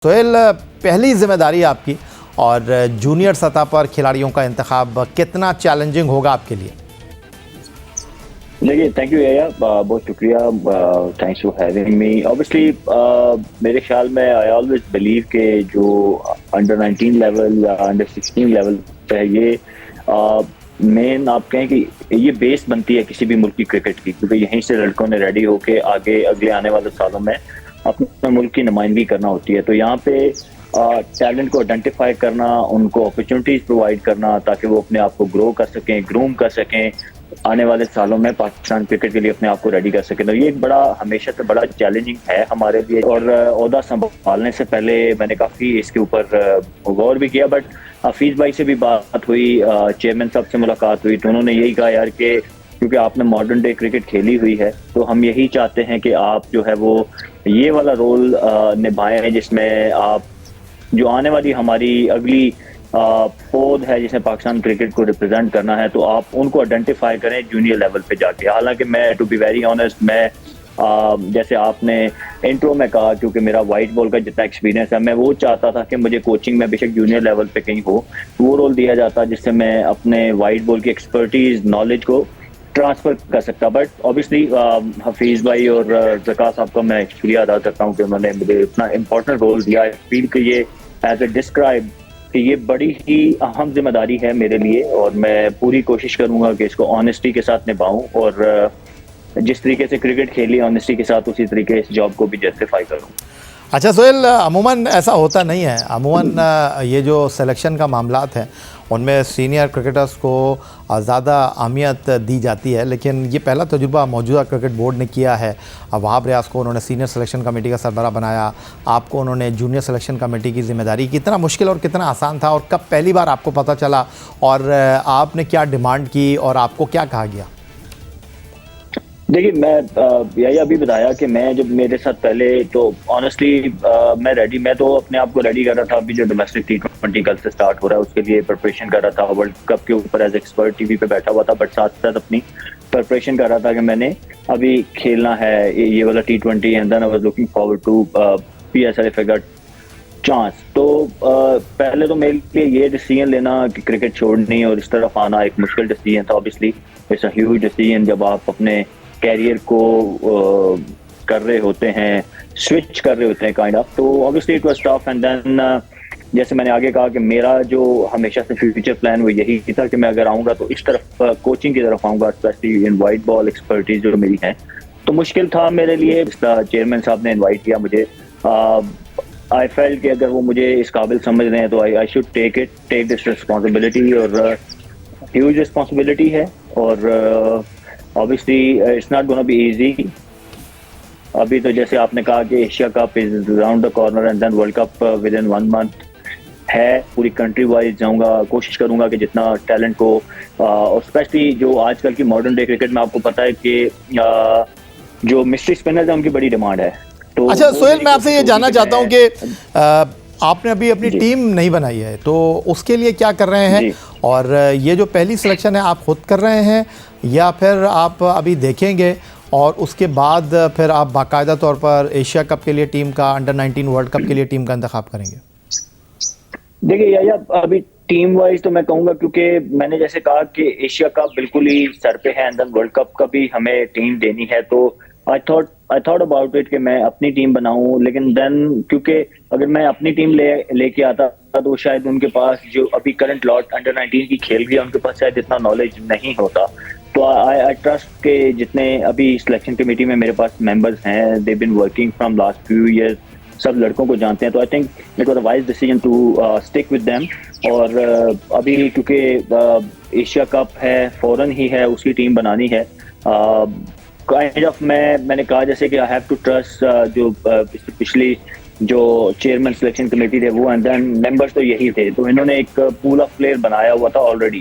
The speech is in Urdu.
سہیل، پہلی ذمہ داری آپ کی اور جونیئر سطح پر کھلاڑیوں کا انتخاب کتنا چیلنجنگ ہوگا آپ کے لیے؟ دیکھیے، تھینک یو یحییٰ، بہت شکریہ، thanks for having me. Obviously میرے خیال میں آئی آلویز بلیو کہ جو انڈر 19 لیول یا انڈر 16 لیول ہے، یہ مین آپ کہیں کہ یہ بیس بنتی ہے کسی بھی ملک کی کرکٹ کی، کیونکہ یہیں سے لڑکوں نے ریڈی ہو کے آگے اگلے آنے والے سالوں میں اپنے ملک کی نمائندگی کرنا ہوتی ہے۔ تو یہاں پہ ٹیلنٹ کو آئیڈینٹیفائی کرنا، ان کو اپرچونیٹیز پرووائڈ کرنا تاکہ وہ اپنے آپ کو گرو کر سکیں، گروم کر سکیں، آنے والے سالوں میں پاکستان کرکٹ کے لیے اپنے آپ کو ریڈی کر سکیں۔ تو یہ ایک بڑا ہمیشہ سے بڑا چیلنجنگ ہے ہمارے لیے، اور عہدہ سنبھالنے سے پہلے میں نے کافی اس کے اوپر غور بھی کیا۔ بٹ حفیظ بھائی سے بھی بات ہوئی، چیئرمین صاحب سے ملاقات ہوئی، تو انہوں نے یہی کہا یار کہ کیونکہ آپ نے ماڈرن ڈے کرکٹ کھیلی ہوئی ہے تو ہم یہی چاہتے ہیں کہ آپ جو ہے وہ یہ والا رول نبھائیں جس میں آپ جو آنے والی ہماری اگلی پود ہے جس میں پاکستان کرکٹ کو ریپرزینٹ کرنا ہے، تو آپ ان کو آئیڈینٹیفائی کریں جونیئر لیول پہ جا کے۔ حالانکہ میں ٹو بی ویری آنیسٹ، میں جیسے آپ نے انٹرو میں کہا، کیونکہ میرا وائٹ بال کا جتنا ایکسپیرینس ہے، میں وہ چاہتا تھا کہ مجھے کوچنگ میں بے شک جونیئر لیول پہ کہیں ہو وہ رول دیا جاتا جس سے میں اپنے وائٹ بال کی ایکسپرٹیز، نالج کو ٹرانسفر کر سکتا۔ بٹ اوبیسلی حفیظ بھائی اور زکا صاحب کا میں شکریہ ادا کرتا ہوں کہ انہوں نے مجھے اتنا امپورٹنٹ رول دیا۔ آئی فیل کہ یہ ایز اے ڈسکرائب کہ یہ بڑی ہی اہم ذمہ داری ہے میرے لیے، اور میں پوری کوشش کروں گا کہ اس کو آنیسٹی کے ساتھ نبھاؤں، اور جس طریقے سے کرکٹ کھیلی آنیسٹی کے ساتھ، اسی طریقے اس جاب کو بھی جسٹیفائی کروں۔ اچھا سہیل، عموماً ایسا ہوتا نہیں ہے، عموماً یہ جو سلیکشن کا معاملات ہیں ان میں سینئر کرکٹرز کو زیادہ اہمیت دی جاتی ہے، لیکن یہ پہلا تجربہ موجودہ کرکٹ بورڈ نے کیا ہے۔ وہاب ریاض کو انہوں نے سینئر سلیکشن کمیٹی کا سربراہ بنایا، آپ کو انہوں نے جونیئر سلیکشن کمیٹی کی ذمہ داری۔ کتنا مشکل اور کتنا آسان تھا، اور کب پہلی بار آپ کو پتہ چلا، اور آپ نے کیا ڈیمانڈ کی اور آپ کو کیا کہا گیا؟ دیکھیے، میں یہی ابھی بتایا کہ میں جب میرے ساتھ پہلے تو آنیسٹلی میں تو اپنے آپ کو ریڈی کر رہا تھا۔ ابھی جو ڈومیسٹک T20 کل سے سٹارٹ ہو رہا ہے اس کے لیے پریپریشن کر رہا تھا، ورلڈ کپ کے اوپر ایز ایکسپرٹ ٹی وی پہ بیٹھا ہوا تھا، بٹ ساتھ ساتھ اپنی پریپریشن کر رہا تھا کہ میں نے ابھی کھیلنا ہے یہ والا T20، and then I was looking forward to PSL if I got chance. تو پہلے تو میرے لیے یہ ڈیسیژن لینا کہ کرکٹ چھوڑنی اور اس طرف آنا ایک مشکل ڈیسیژن تھا۔ Obviously it's a huge decision جب آپ اپنے کیریئر کو کر رہے ہوتے ہیں، سوئچ کر رہے ہوتے ہیں کائنڈ آف، تو obviously it was tough۔ And then جیسے میں نے آگے کہا کہ میرا جو ہمیشہ سے فیوچر پلان وہ یہی تھا کہ میں اگر آؤں گا تو اس طرف کوچنگ کی طرف آؤں گا، specially in white ball expertise جو میری ہیں۔ تو مشکل تھا میرے لیے، چیئرمین صاحب نے انوائٹ کیا مجھے، آئی فیلٹ کہ اگر وہ مجھے اس قابل سمجھ رہے ہیں تو I should take this responsibility, اور ہیوج ریسپانسبلٹی ہے، اور obviously it's not gonna be easy۔ ابھی تو جیسے آپ نے کہا کہ Asia cup is round the corner, and then world cup with in 1 month ہے۔ پوری کنٹری وائز جاؤں گا، کوشش کروں گا کہ جتنا ٹیلنٹ کو، اور اسپیشلی جو آج کل کی ماڈرن ڈے کرکٹ میں آپ کو پتہ ہے کہ جو مسٹری اسپنرز ہیں ان کی بڑی ڈیمانڈ ہے۔ تو اچھا سہیل، میں آپ سے یہ جاننا چاہتا ہوں کہ آپ نے ابھی اپنی ٹیم نہیں بنائی ہے، تو اس کے لیے کیا کر رہے ہیں؟ اور یہ جو پہلی سلیکشن ہے آپ خود کر رہے ہیں یا پھر آپ ابھی دیکھیں گے اور اس کے بعد پھر آپ باقاعدہ طور پر ایشیا کپ کے لیے ٹیم کا، انڈر 19 ورلڈ کپ کے لیے ٹیم کا انتخاب کریں گے؟ دیکھیے ابھی ٹیم وائز تو میں کہوں گا، کیونکہ میں نے جیسے کہا کہ ایشیا کپ بالکل ہی سر پہ ہے، اینڈ دین ورلڈ کپ کا بھی ہمیں ٹیم دینی ہے، تو آئی تھاٹ اباؤٹ اٹ کہ میں اپنی ٹیم بناؤں۔ لیکن دین کیونکہ اگر میں اپنی ٹیم لے کے آتا تو شاید ان کے پاس جو ابھی کرنٹ لاٹ انڈر 19 کی کھیل گیا ان کے پاس شاید اتنا نالج نہیں ہوتا۔ تو آئی ٹرسٹ کہ جتنے ابھی سلیکشن کمیٹی میں میرے پاس ممبرز ہیں، they been working from last few years, سب لڑکوں کو جانتے ہیں، تو I think it was a wise decision to stick with them. اور ابھی کیونکہ ایشیا کپ ہے، فوراً ہی ہے، اس کی ٹیم بنانی ہے۔ کائنڈ آف میں نے کہا جیسے کہ آئی ہیو ٹو ٹرسٹ جو پچھلی جو چیئرمین سلیکشن کمیٹی تھے وہ، اینڈ دین ممبرس تو یہی تھے، تو انہوں نے ایک پول آف پلیئر بنایا ہوا تھا آلریڈی،